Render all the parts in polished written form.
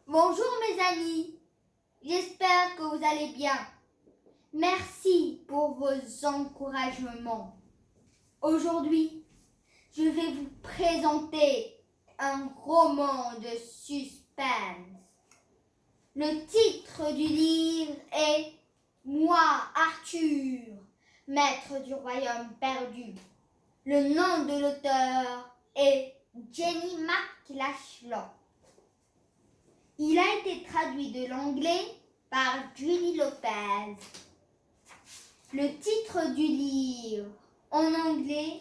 Bonjour mes amis, j'espère que vous allez bien. Merci pour vos encouragements. Aujourd'hui, je vais vous présenter un roman de suspense. Le titre du livre est Moi, Arthur, maître du royaume perdu. Le nom de l'auteur est Jenny McLachlan. Il a été traduit de l'anglais par Julie Lopez. Le titre du livre en anglais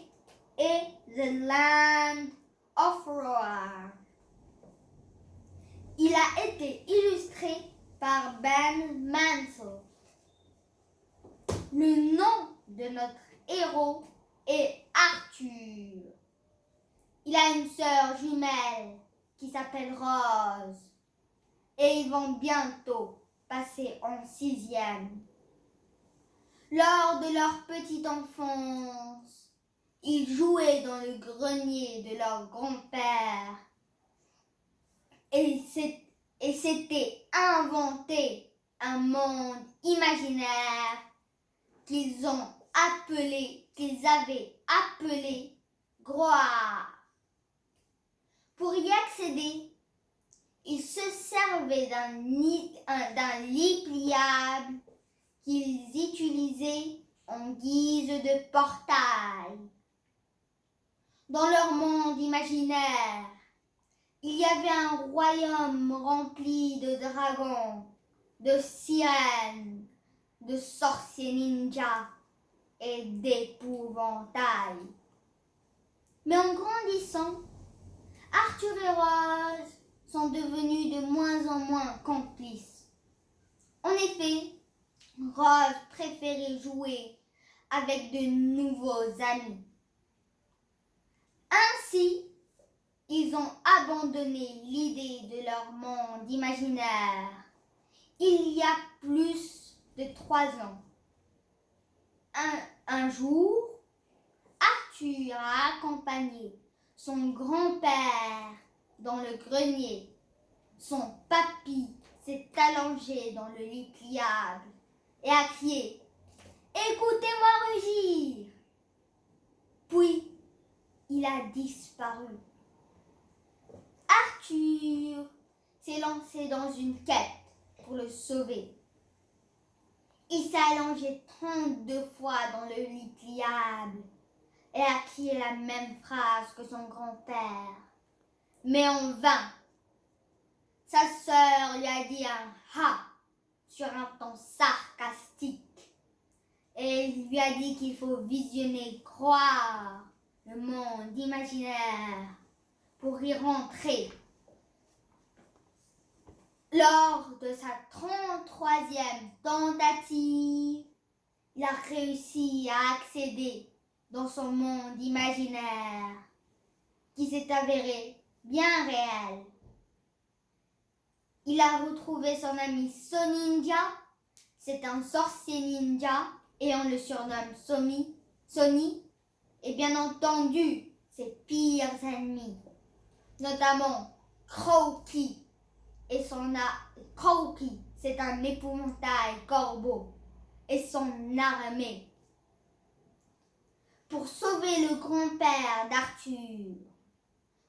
est The Land of Roar. Il a été illustré par Ben Mansell. Le nom de notre héros est Arthur. Il a une sœur jumelle qui s'appelle Rose. Et ils vont bientôt passer en 6e. Lors de leur petite enfance, ils jouaient dans le grenier de leur grand-père et s'étaient inventé un monde imaginaire qu'ils avaient appelé Groar. Pour y accéder, ils se servaient d'un lit pliable qu'ils utilisaient en guise de portail. Dans leur monde imaginaire, il y avait un royaume rempli de dragons, de sirènes, de sorciers ninjas et d'épouvantails. Mais en grandissant, Arthur et Rose sont devenus de moins en moins complices. En effet, Rose préférait jouer avec de nouveaux amis. Ainsi, ils ont abandonné l'idée de leur monde imaginaire il y a plus de 3 ans. Un jour, Arthur a accompagné son grand-père dans le grenier. Son papy s'est allongé dans le lit pliable et a crié « Écoutez-moi rugir !» Puis, il a disparu. Arthur s'est lancé dans une quête pour le sauver. Il s'est allongé 32 fois dans le lit pliable et a crié la même phrase que son grand-père. Mais en vain. Sa sœur lui a dit un « ha » sur un ton sarcastique. Et il lui a dit qu'il faut visionner, croire le monde imaginaire pour y rentrer. Lors de sa 33e tentative, il a réussi à accéder dans son monde imaginaire qui s'est avéré bien réel. Il a retrouvé son ami Soninja, c'est un sorcier ninja et on le surnomme Sony, et bien entendu ses pires ennemis, notamment Crowkey. Et Crowkey, c'est un épouvantail corbeau et son armée. Pour sauver le grand-père d'Arthur,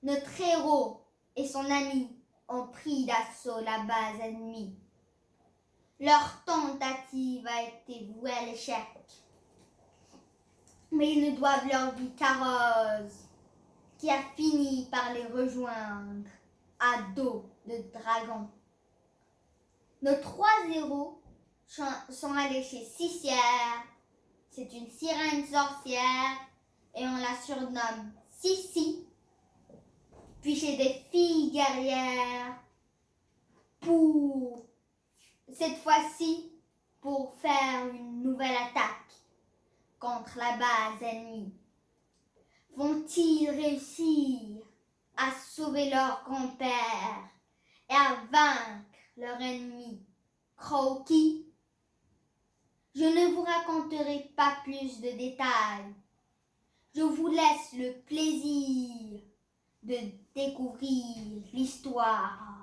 notre héros et son ami ont pris d'assaut la base ennemie. Leur tentative a été vouée à l'échec. Mais ils ne doivent leur vie qu'à Rose, qui a fini par les rejoindre à dos de dragon. Nos 3 héros sont allés chez Sissière. C'est une sirène sorcière et on la surnomme Sissi. Puis chez des filles guerrières cette fois-ci pour faire une nouvelle attaque contre la base ennemie. Vont-ils réussir à sauver leur grand-père et à vaincre leur ennemi Crowkey? Je ne vous raconterai pas plus de détails. Je vous laisse le plaisir de découvrir l'histoire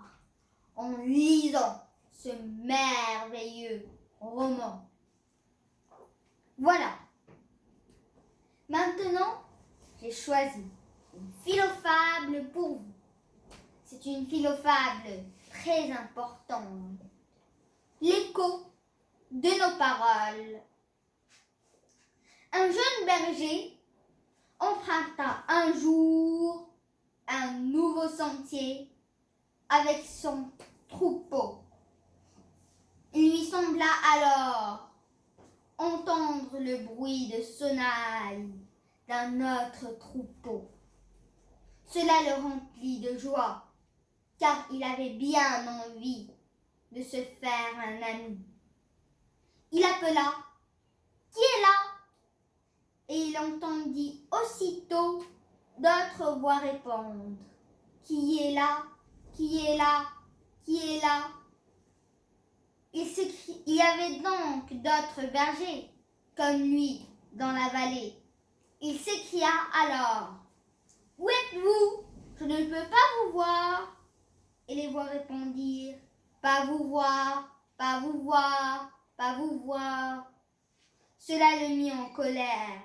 en lisant ce merveilleux roman. Voilà. Maintenant, j'ai choisi une philofable pour vous. C'est une philofable très importante. L'écho de nos paroles. Un jeune berger emprunta un jour un nouveau sentier avec son troupeau. Il lui sembla alors entendre le bruit de sonnaille d'un autre troupeau. Cela le remplit de joie, car il avait bien envie de se faire un ami. Il appela « Qui est là ?» et il entendit aussitôt d'autres voix répondre « Qui est là? Qui est là? Qui est là ?» Il y avait donc d'autres bergers comme lui dans la vallée. Il s'écria alors « Où êtes-vous? Je ne peux pas vous voir. » Et les voix répondirent « Pas vous voir, pas vous voir, pas vous voir. » Cela le mit en colère.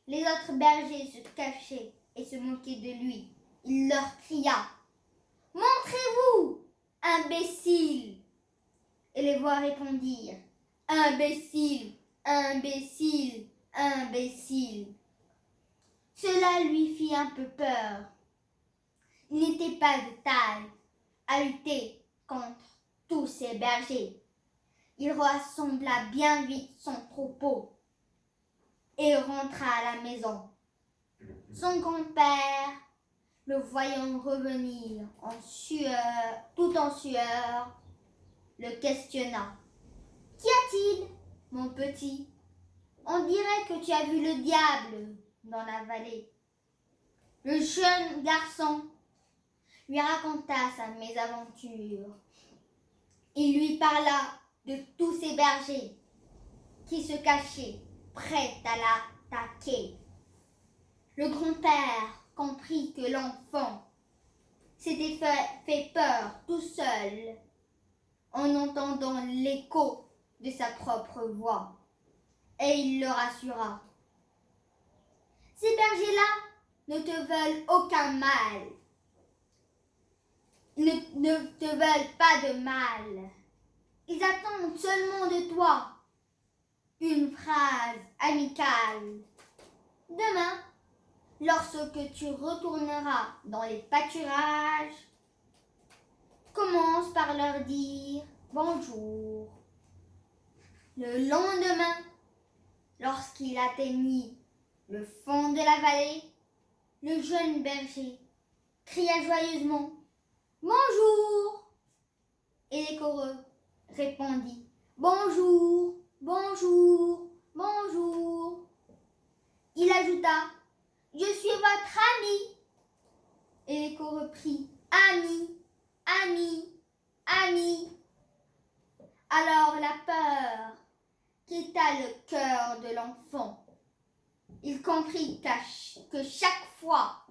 Les autres bergers se cachaient et se moquaient de lui. Il leur cria « Montrez-vous, imbécile !» Et les voix répondirent « Imbécile, imbécile, imbécile !» Cela lui fit un peu peur. Il n'était pas de taille à lutter contre tous ces bergers. Il rassembla bien vite son troupeau et rentra à la maison. Son grand-père, le voyant revenir tout en sueur, le questionna. « Qu'y a-t-il, mon petit? On dirait que tu as vu le diable dans la vallée. » Le jeune garçon lui raconta sa mésaventure. Il lui parla de tous ces bergers qui se cachaient, prêts à l'attaquer. Le grand-père comprit que l'enfant s'était fait peur tout seul en entendant l'écho de sa propre voix. Et il le rassura. « Ces bergers-là ne te veulent aucun mal. Ils ne te veulent pas de mal. Ils attendent seulement de toi une phrase amicale. Demain, lorsque tu retourneras dans les pâturages, commence par leur dire bonjour. » Le lendemain, lorsqu'il atteignit le fond de la vallée, le jeune berger cria joyeusement « Bonjour !» Et l'écho répondit « Bonjour, bonjour, bonjour !» Il ajouta « Je suis votre ami !» Et l'écho reprit « Ami, ami, ami !» Alors la peur quitta le cœur de l'enfant. Il comprit que chaque fois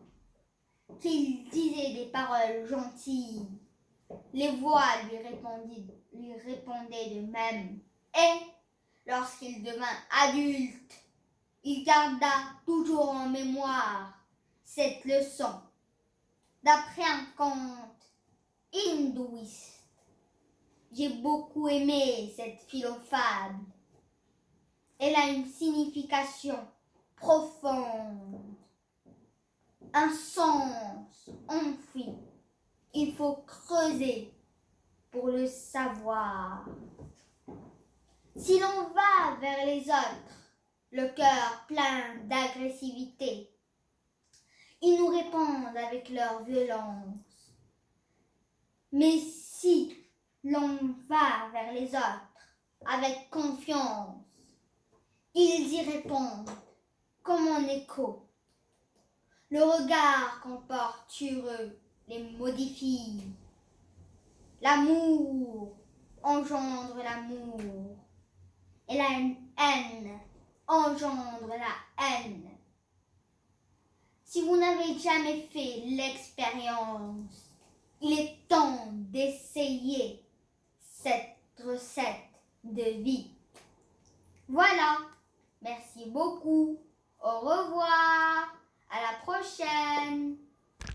qu'il disait des paroles gentilles, les voix lui répondaient de même. Et lorsqu'il devint adulte, il garda toujours en mémoire cette leçon. D'après un conte hindouiste, j'ai beaucoup aimé cette philofable. Elle a une signification profonde, un sens enfoui. Il faut creuser pour le savoir. Si l'on va vers les autres, le cœur plein d'agressivité, ils nous répondent avec leur violence. Mais si l'on va vers les autres avec confiance, ils y répondent comme en écho. Le regard qu'on porte sur eux les modifie. L'amour engendre l'amour et la haine engendre la haine. Si vous n'avez jamais fait l'expérience Il est temps d'essayer cette recette de vie. Voilà, merci beaucoup. Au revoir.